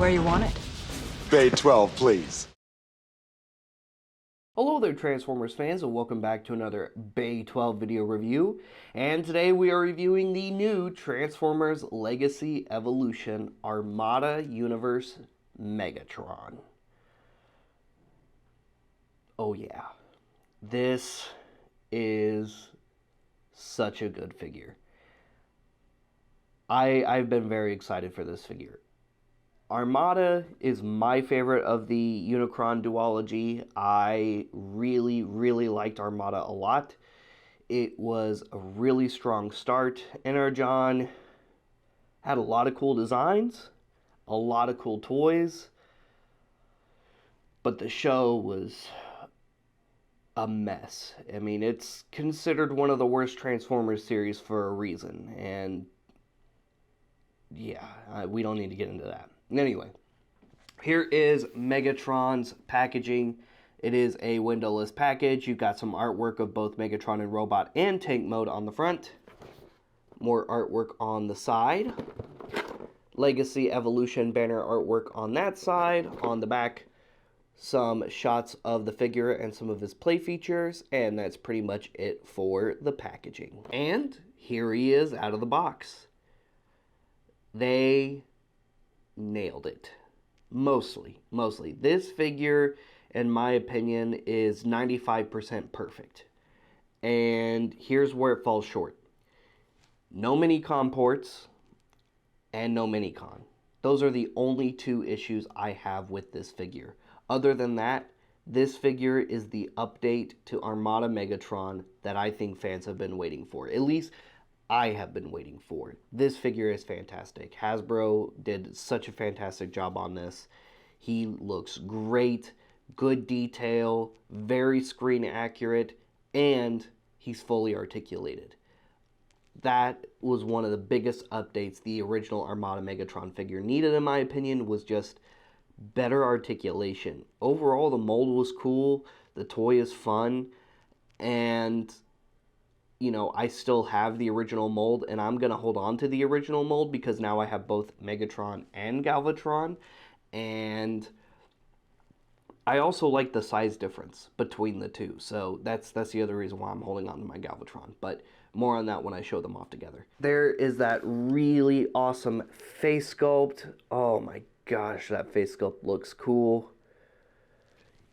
where you want it. Bay 12, please. Hello there, Transformers fans, and welcome back to another Bay 12 video review. And today we are reviewing the new Transformers Legacy Evolution Armada Universe Megatron. Oh yeah, this is such a good figure. I've been very excited for this figure. Armada is my favorite of the Unicron duology. I really liked Armada a lot. It was a really strong start. Energon had a lot of cool designs, a lot of cool toys, but the show was a mess. I mean, it's considered one of the worst Transformers series for a reason, and yeah, we don't need to get into that. Anyway, here is Megatron's packaging. It is a windowless package. You've got some artwork of both Megatron and Robot and Tank Mode on the front. More artwork on the side. Legacy Evolution banner artwork on that side. On the back, some shots of the figure and some of his play features, and that's pretty much it for the packaging. And here he is out of the box. They nailed it. Mostly. This figure, in my opinion, is 95% perfect. And here's where it falls short. No mini-con ports and no mini-con. Those are the only two issues I have with this figure. Other than that, this figure is the update to Armada Megatron that I think fans have been waiting for. At least I have been waiting for. This figure is fantastic. Hasbro did such a fantastic job on this. He looks great, good detail, very screen accurate, and he's fully articulated. That was one of the biggest updates the original Armada Megatron figure needed, in my opinion, was just better articulation. Overall, the mold was cool, the toy is fun, and you know, I still have the original mold, and I'm going to hold on to the original mold because now I have both Megatron and Galvatron, and I also like the size difference between the two, so that's the other reason why I'm holding on to my Galvatron, but more on that when I show them off together. There is that really awesome face sculpt. Oh my gosh, that face sculpt looks cool.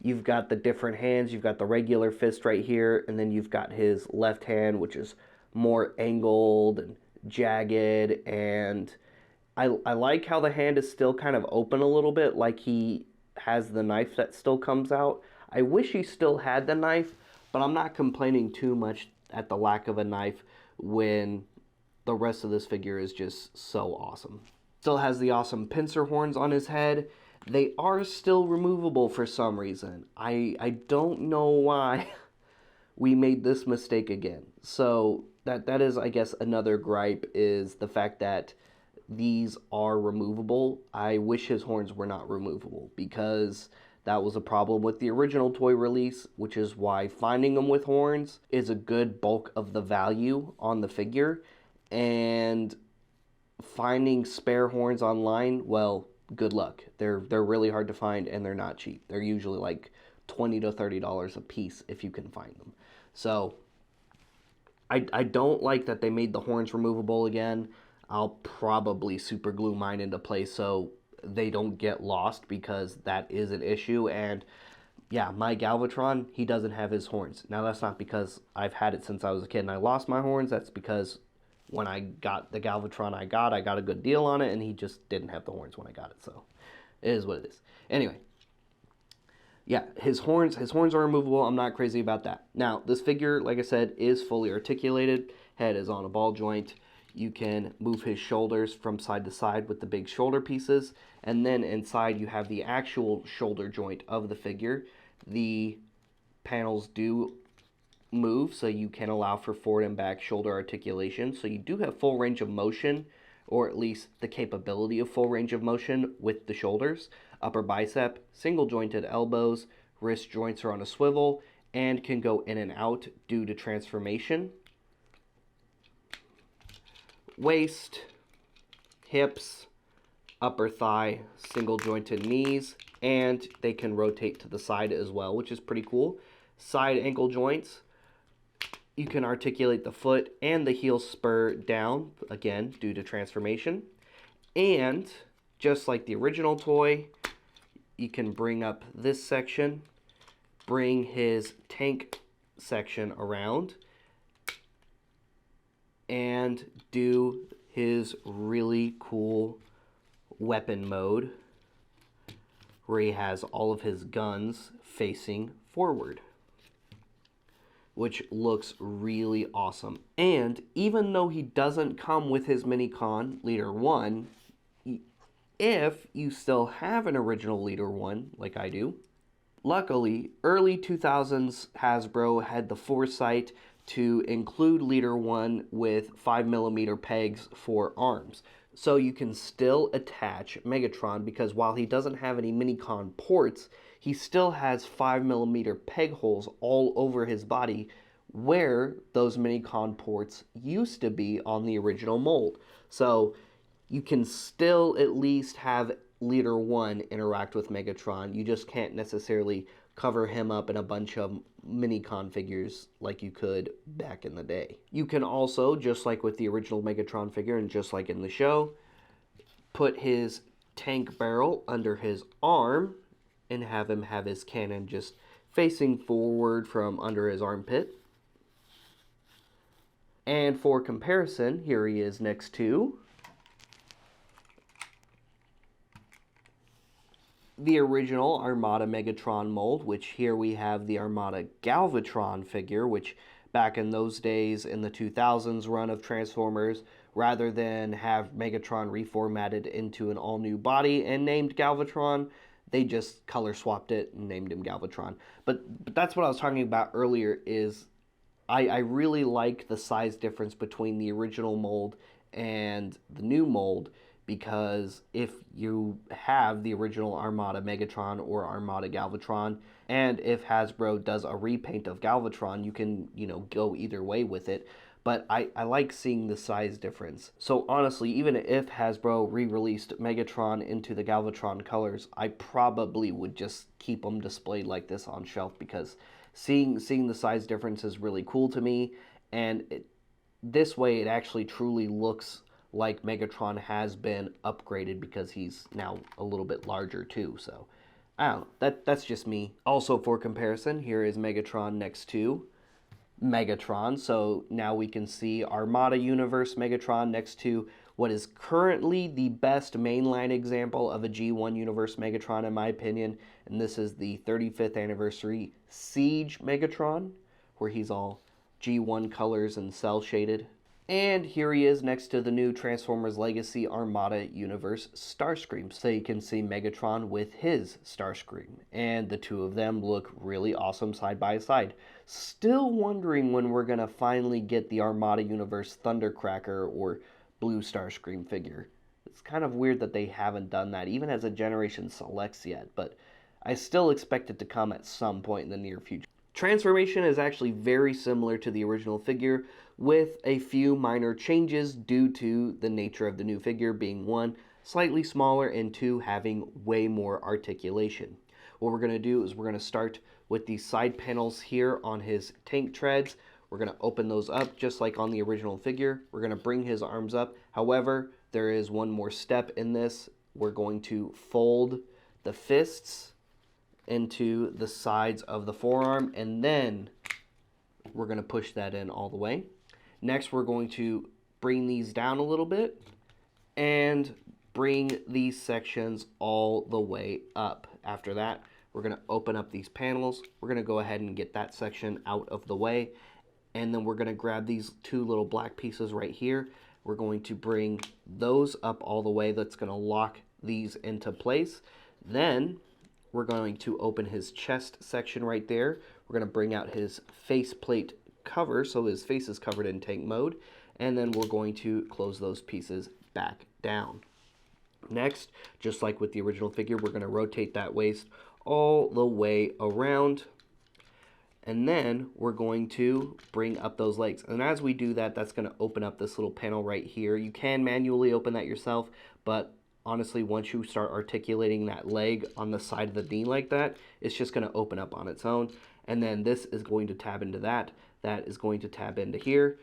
You've got the different hands. You've got the regular fist right here, and then you've got his left hand, which is more angled and jagged, and I like how the hand is still kind of open a little bit, like he has the knife that still comes out. I wish he still had the knife, but I'm not complaining too much at the lack of a knife when the rest of this figure is just so awesome. Still has the awesome pincer horns on his head. They are still removable for some reason. I don't know why we made this mistake again. So that is, I guess, another gripe, is the fact that these are removable. I wish his horns were not removable, because that was a problem with the original toy release, which is why finding them with horns is a good bulk of the value on the figure. And finding spare horns online, well, good luck. They're really hard to find, and they're not cheap. They're usually like $20 to $30 a piece if you can find them. So I don't like that they made the horns removable again. I'll probably super glue mine into place so they don't get lost, because that is an issue. And yeah, my Galvatron, he doesn't have his horns. Now that's not because I've had it since I was a kid and I lost my horns. That's because when I got the Galvatron I got a good deal on it, and he just didn't have the horns when I got it, so it is what it is. Anyway, yeah, his horns are removable. I'm not crazy about that. Now, this figure, like I said, is fully articulated. Head is on a ball joint. You can move his shoulders from side to side with the big shoulder pieces, and then inside you have the actual shoulder joint of the figure. The panels do move, so you can allow for forward and back shoulder articulation, so you do have full range of motion, or at least the capability of full range of motion with the shoulders. Upper bicep, single jointed elbows, wrist joints are on a swivel and can go in and out due to transformation. Waist, hips, upper thigh single jointed knees, and they can rotate to the side as well, which is pretty cool. Side ankle joints, you can articulate the foot and the heel spur down, again, due to transformation. And just like the original toy, you can bring up this section, bring his tank section around, and do his really cool weapon mode where he has all of his guns facing forward, which looks really awesome. And even though he doesn't come with his Minicon Leader 1, if you still have an original Leader 1, like I do, luckily, early 2000s Hasbro had the foresight to include Leader 1 with 5mm pegs for arms. So you can still attach Megatron, because while he doesn't have any Minicon ports, he still has 5mm peg holes all over his body where those Minicon ports used to be on the original mold. So you can still at least have Leader 1 interact with Megatron. You just can't necessarily cover him up in a bunch of Minicon figures like you could back in the day. You can also, just like with the original Megatron figure and just like in the show, put his tank barrel under his arm and have him have his cannon just facing forward from under his armpit. And for comparison, here he is next to the original Armada Megatron mold, which here we have the Armada Galvatron figure, which back in those days in the 2000s run of Transformers, rather than have Megatron reformatted into an all-new body and named Galvatron, they just color swapped it and named him Galvatron. But that's what I was talking about earlier, is I really like the size difference between the original mold and the new mold, because if you have the original Armada Megatron or Armada Galvatron, and if Hasbro does a repaint of Galvatron, you can, go either way with it. But I like seeing the size difference. So honestly, even if Hasbro re-released Megatron into the Galvatron colors, I probably would just keep them displayed like this on shelf, because seeing the size difference is really cool to me. And this way it actually truly looks like Megatron has been upgraded, because he's now a little bit larger too. So I don't know, that's just me. Also, for comparison, here is Megatron next to Megatron. So now we can see Armada Universe Megatron next to what is currently the best mainline example of a G1 Universe Megatron in my opinion, and this is the 35th anniversary Siege Megatron, where he's all G1 colors and cell shaded. And here he is next to the new Transformers Legacy Armada Universe Starscream. So you can see Megatron with his Starscream. And the two of them look really awesome side by side. Still wondering when we're going to finally get the Armada Universe Thundercracker or Blue Starscream figure. It's kind of weird that they haven't done that, even as a Generation Selects yet. But I still expect it to come at some point in the near future. Transformation is actually very similar to the original figure, with a few minor changes due to the nature of the new figure being, one, slightly smaller, and two, having way more articulation. What we're going to do is we're going to start with the side panels here on his tank treads. We're going to open those up just like on the original figure. We're going to bring his arms up. However, there is one more step in this. We're going to fold the fists into the sides of the forearm, and then we're going to push that in all the way. Next, we're going to bring these down a little bit and bring these sections all the way up. After that, we're going to open up these panels. We're going to go ahead and get that section out of the way, and then we're going to grab these two little black pieces right here. We're going to bring those up all the way. That's going to lock these into place. Then we're going to open his chest section right there. We're going to bring out his faceplate cover, so his face is covered in tank mode, and then we're going to close those pieces back down. Next, just like with the original figure, we're going to rotate that waist all the way around, and then we're going to bring up those legs. And as we do that, that's going to open up this little panel right here. You can manually open that yourself, but honestly, once you start articulating that leg on the side of the knee like that, it's just going to open up on its own. And then this is going to tab into that. That is going to tab into here,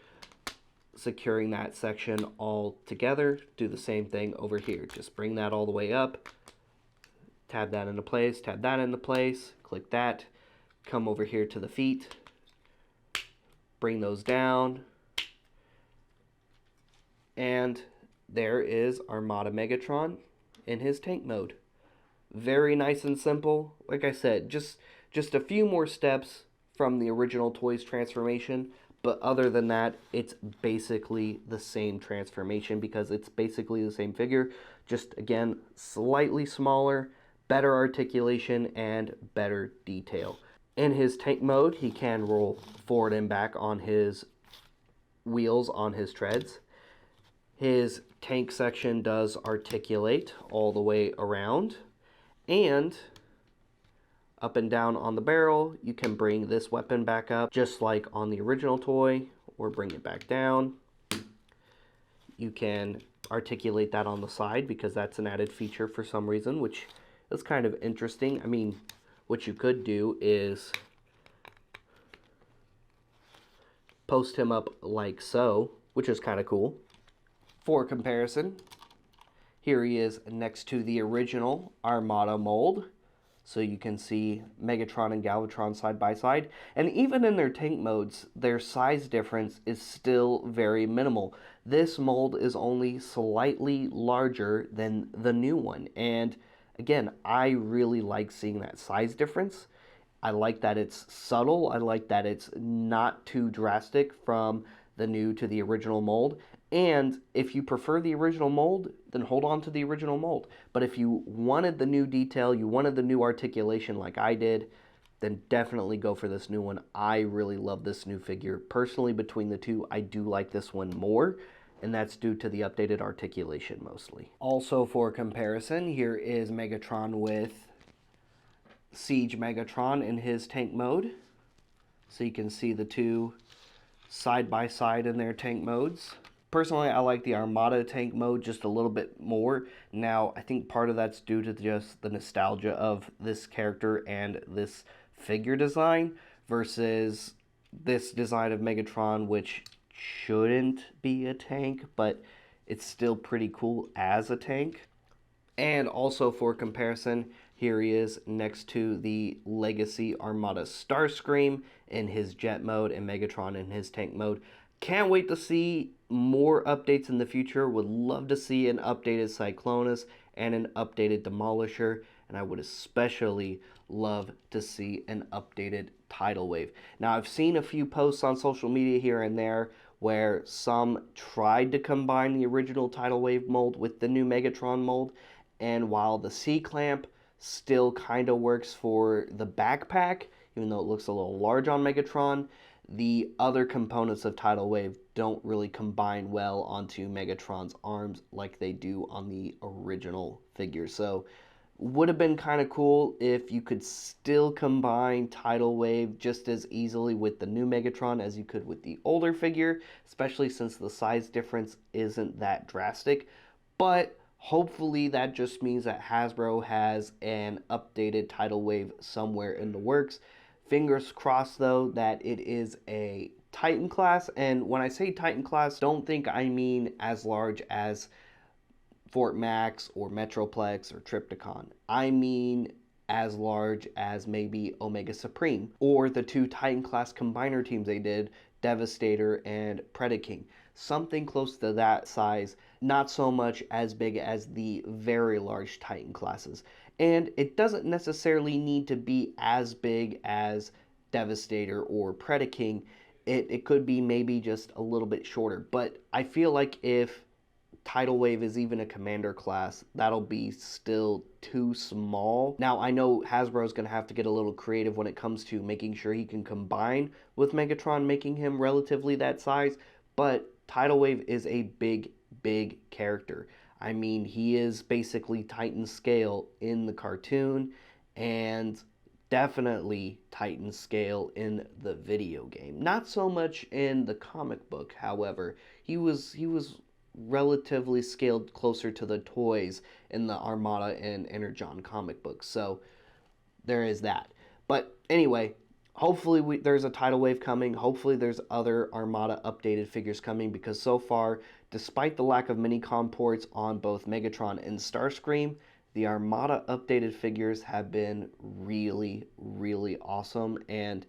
securing that section all together. Do the same thing over here. Just bring that all the way up, tab that into place, tab that into place, click that, come over here to the feet, bring those down, and there is Armada Megatron in his tank mode. Very nice and simple. Like I said, just a few more steps from the original Toys transformation, but other than that, it's basically the same transformation because it's basically the same figure, just again, slightly smaller, better articulation, and better detail. In his tank mode, he can roll forward and back on his wheels on his treads. His tank section does articulate all the way around, and up and down on the barrel, you can bring this weapon back up just like on the original toy, or bring it back down. You can articulate that on the side because that's an added feature for some reason, which is kind of interesting. I mean, what you could do is post him up like so, which is kind of cool. For comparison, here he is next to the original Armada mold. So you can see Megatron and Galvatron side by side. And even in their tank modes, their size difference is still very minimal. This mold is only slightly larger than the new one. And again, I really like seeing that size difference. I like that it's subtle. I like that it's not too drastic from the new to the original mold. And if you prefer the original mold, then hold on to the original mold. But if you wanted the new detail, you wanted the new articulation like I did, then definitely go for this new one. I really love this new figure. Personally, between the two, I do like this one more, and that's due to the updated articulation mostly. Also for comparison, here is Megatron with Siege Megatron in his tank mode. So you can see the two side by side in their tank modes. Personally, I like the Armada tank mode just a little bit more. Now, I think part of that's due to just the nostalgia of this character and this figure design versus this design of Megatron, which shouldn't be a tank, but it's still pretty cool as a tank. And also for comparison, here he is next to the Legacy Armada Starscream in his jet mode and Megatron in his tank mode. Can't wait to see more updates in the future. Would love to see an updated Cyclonus and an updated Demolisher. And I would especially love to see an updated Tidal Wave. Now, I've seen a few posts on social media here and there where some tried to combine the original Tidal Wave mold with the new Megatron mold. And while the C-clamp still kind of works for the backpack, even though it looks a little large on Megatron, the other components of Tidal Wave don't really combine well onto Megatron's arms like they do on the original figure. So would have been kind of cool if you could still combine Tidal Wave just as easily with the new Megatron as you could with the older figure, especially since the size difference isn't that drastic. But hopefully that just means that Hasbro has an updated Tidal Wave somewhere in the works. Fingers crossed, though, that it is a Titan class. And when I say Titan class, don't think I mean as large as Fort Max or Metroplex or Trypticon. I mean as large as maybe Omega Supreme or the two Titan class combiner teams they did, Devastator and Predaking. Something close to that size, not so much as big as the very large Titan classes. And it doesn't necessarily need to be as big as Devastator or Predaking. It could be maybe just a little bit shorter. But I feel like if Tidal Wave is even a commander class, that'll be still too small. Now, I know Hasbro's going to have to get a little creative when it comes to making sure he can combine with Megatron, making him relatively that size. But Tidal Wave is a big, big character. I mean, he is basically Titan scale in the cartoon and definitely Titan scale in the video game. Not so much in the comic book, however. He was relatively scaled closer to the toys in the Armada and Energon comic books. So there is that. But anyway, hopefully there's a tidal wave coming. Hopefully there's other Armada updated figures coming, because so far, despite the lack of mini-con ports on both Megatron and Starscream, the Armada updated figures have been really, really awesome. And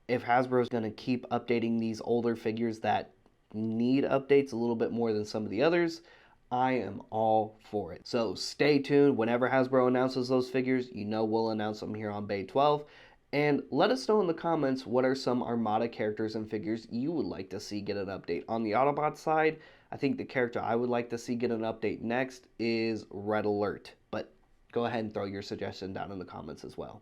if Hasbro's going to keep updating these older figures that need updates a little bit more than some of the others, I am all for it. So stay tuned. Whenever Hasbro announces those figures, you know we'll announce them here on Bay 12. And let us know in the comments what are some Armada characters and figures you would like to see get an update. On the Autobot side, I think the character I would like to see get an update next is Red Alert. But go ahead and throw your suggestion down in the comments as well.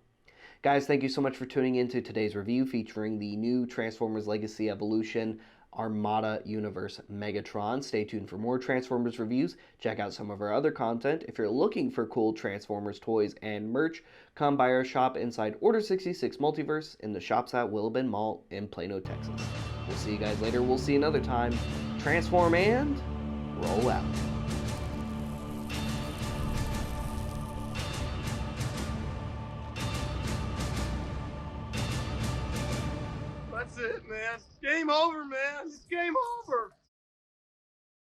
Guys, thank you so much for tuning into today's review featuring the new Transformers Legacy Evolution Armada Universe Megatron. Stay tuned for more Transformers reviews. Check out some of our other content. If you're looking for cool Transformers toys and merch, come by our shop inside Order 66 Multiverse in the shops at Willow Bend Mall in Plano, Texas. We'll see you guys later. We'll see you another time. Transform and roll out. That's it, man. Game over, man. It's game over.